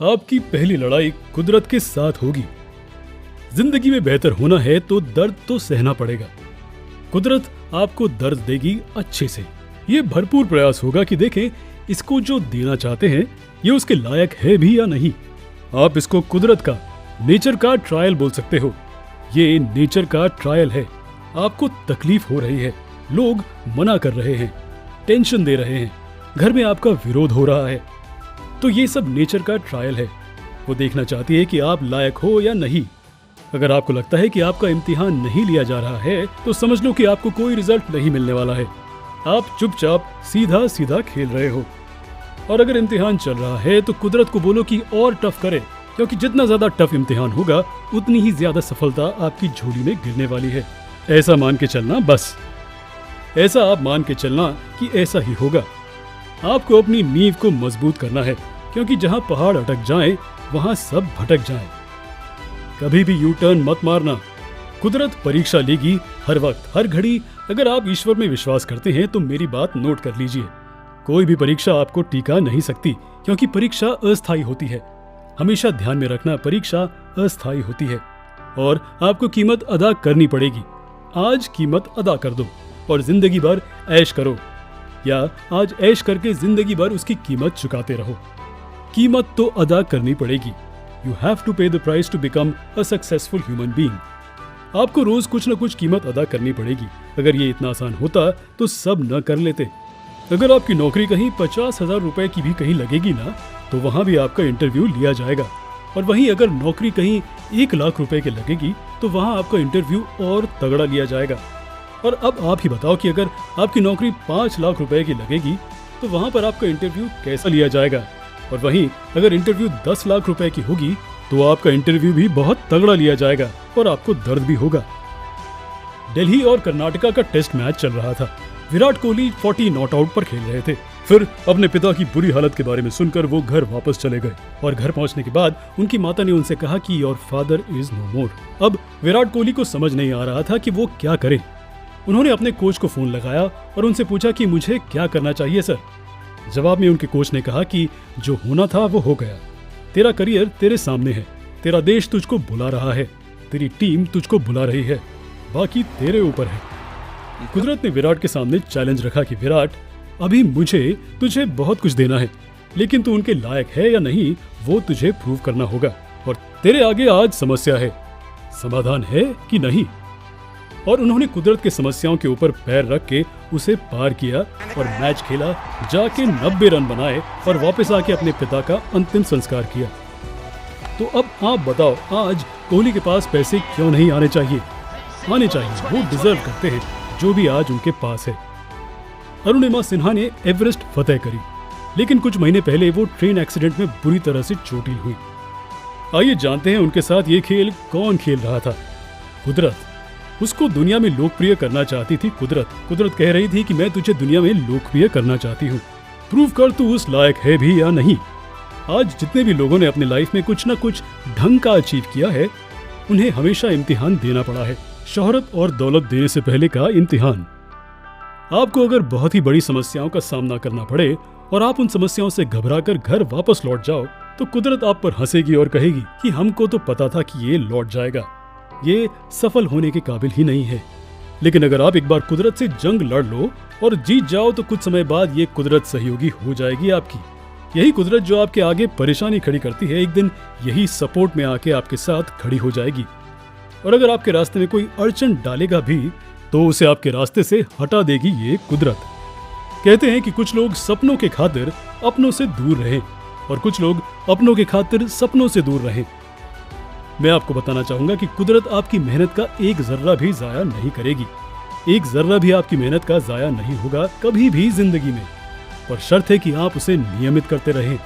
आपकी पहली लड़ाई कुदरत के साथ होगी। जिंदगी में बेहतर होना है तो दर्द तो सहना पड़ेगा। कुदरत आपको दर्द देगी अच्छे से। ये भरपूर प्रयास होगा कि देखें इसको जो देना चाहते हैं ये उसके लायक है भी या नहीं। आप इसको कुदरत का, नेचर का ट्रायल बोल सकते हो। ये नेचर का ट्रायल है। आपको तकलीफ हो रही है, लोग मना कर रहे हैं, टेंशन दे रहे हैं, घर में आपका विरोध हो रहा है, तो ये सब नेचर का ट्रायल है। वो देखना चाहती है कि आप लायक हो या नहीं। अगर आपको लगता है कि आपका इम्तिहान नहीं लिया जा रहा है तो समझ लो कि आपको कोई रिजल्ट नहीं मिलने वाला है। आप चुपचाप सीधा सीधा खेल रहे हो। और अगर इम्तिहान चल रहा है तो कुदरत को बोलो कि और टफ करे, क्योंकि जितना ज्यादा टफ इम्तिहान होगा उतनी ही ज्यादा सफलता आपकी झोली में गिरने वाली है। ऐसा मान के चलना, बस ऐसा आप मान के चलना कि ऐसा ही होगा। आपको अपनी नींव को मजबूत करना है, क्योंकि जहां पहाड़ अटक जाएं वहां सब भटक जाएं। कभी भी यू टर्न मत मारना। कुदरत परीक्षा लेगी हर वक्त, हर घड़ी। अगर आप ईश्वर में विश्वास करते हैं तो मेरी बात नोट कर लीजिए। कोई भी परीक्षा आपको टिका नहीं सकती, क्योंकि परीक्षा अस्थायी होती है। हमेशा ध्यान में रखना, परीक्षा अस्थायी होती है और आपको कीमत अदा करनी पड़ेगी। आज कीमत अदा कर दो और जिंदगी भर ऐश करो, या आज ऐश करके जिंदगी भर उसकी कीमत चुकाते रहो। कीमत तो अदा करनी पड़ेगी। You have to pay the price to become a successful human being. आपको रोज कुछ न कुछ कीमत अदा करनी पड़ेगी। अगर ये इतना आसान होता तो सब न कर लेते। अगर आपकी नौकरी कहीं 50,000 रुपए की भी कहीं लगेगी ना, तो वहां भी आपका इंटरव्यू लिया जाएगा। और वहीं अगर नौकरी कहीं 1 लाख रुपए की लगेगी तो वहां आपका इंटरव्यू और तगड़ा लिया जाएगा। और अब आप ही बताओ कि अगर आपकी नौकरी 5 लाख रुपए की लगेगी तो वहां पर आपका इंटरव्यू कैसा लिया जाएगा। और वहीं अगर इंटरव्यू 10 लाख रुपए की होगी तो आपका इंटरव्यू भी बहुत तगड़ा लिया जाएगा और आपको दर्द भी होगा। दिल्ली और कर्नाटका का टेस्ट मैच चल रहा था। विराट कोहली 40 नॉट आउट पर खेल रहे थे। फिर अपने पिता की बुरी हालत के बारे में सुनकर वो घर वापस चले गए और घर पहुंचने के बाद उनकी माता ने उनसे कहा कि योर फादर इज नो मोर। अब विराट कोहली को समझ नहीं आ रहा था कि वो क्या करे। उन्होंने अपने कोच को फोन लगाया और उनसे पूछा कि मुझे क्या करना चाहिए सर। जवाब में उनके कोच ने कहा कि जो होना था वो हो गया। तेरा करियर तेरे सामने है, तेरा देश तुझको बुला रहा है, तेरी टीम तुझको बुला रही है, बाकी तेरे ऊपर है। कुदरत ने विराट के सामने चैलेंज रखा कि विराट, अभी मुझे तुझे बहुत कुछ देना है, लेकिन तू उनके लायक है या नहीं वो तुझे प्रूव करना होगा। और तेरे आगे आज समस्या है, समाधान है कि नहीं। और उन्होंने कुदरत के समस्याओं के ऊपर पैर रख के उसे पार किया और मैच खेला, जाके 90 रन बनाए और वापस आके अपने पिता का अंतिम संस्कार किया। तो अब आप बताओ, आज कोहली के पास पैसे क्यों नहीं आने चाहिए? आने चाहिए, वो डिजर्व करते हैं जो भी आज उनके पास है। अरुणिमा सिन्हा ने एवरेस्ट फतेह करी, लेकिन कुछ महीने पहले वो ट्रेन एक्सीडेंट में बुरी तरह से चोटिल हुई। आइए जानते हैं उनके साथ ये खेल कौन खेल रहा था। कुदरत। उसको दुनिया में लोकप्रिय करना चाहती थी कुदरत। कुदरत कह रही थी कि मैं तुझे दुनिया में लोकप्रिय करना चाहती हूँ, प्रूव कर तू उस लायक है भी या नहीं। आज जितने भी लोगों ने अपने लाइफ में कुछ ना कुछ ढंग का अचीव किया है, उन्हें हमेशा इम्तिहान देना पड़ा है। शोहरत और दौलत देने से पहले का इम्तिहान। आपको अगर बहुत ही बड़ी समस्याओं का सामना करना पड़े और आप उन समस्याओं से घबराकर घर वापस लौट जाओ, तो कुदरत आप पर हंसेगी और कहेगी कि हमको तो पता था कि ये लौट जाएगा, ये सफल होने के काबिल ही नहीं है। लेकिन अगर आप एक बार कुदरत से जंग लड़ लो और जीत जाओ तो कुछ समय बाद ये कुदरत सहयोगी हो जाएगी आपकी। यही कुदरत जो आपके आगे परेशानी खड़ी करती है, एक दिन यही सपोर्ट में आके आपके साथ खड़ी हो जाएगी। और अगर आपके रास्ते में कोई अड़चन डालेगा भी तो उसे आपके रास्ते से हटा देगी ये कुदरत। कहते हैं कि कुछ लोग सपनों के खातिर अपनों से दूर रहें और कुछ लोग अपनों के खातिर सपनों से दूर रहें। मैं आपको बताना चाहूंगा कि कुदरत आपकी मेहनत का एक जर्रा भी जाया नहीं करेगी। एक जर्रा भी आपकी मेहनत का जाया नहीं होगा कभी भी जिंदगी में, और शर्त है कि आप उसे नियमित करते रहें।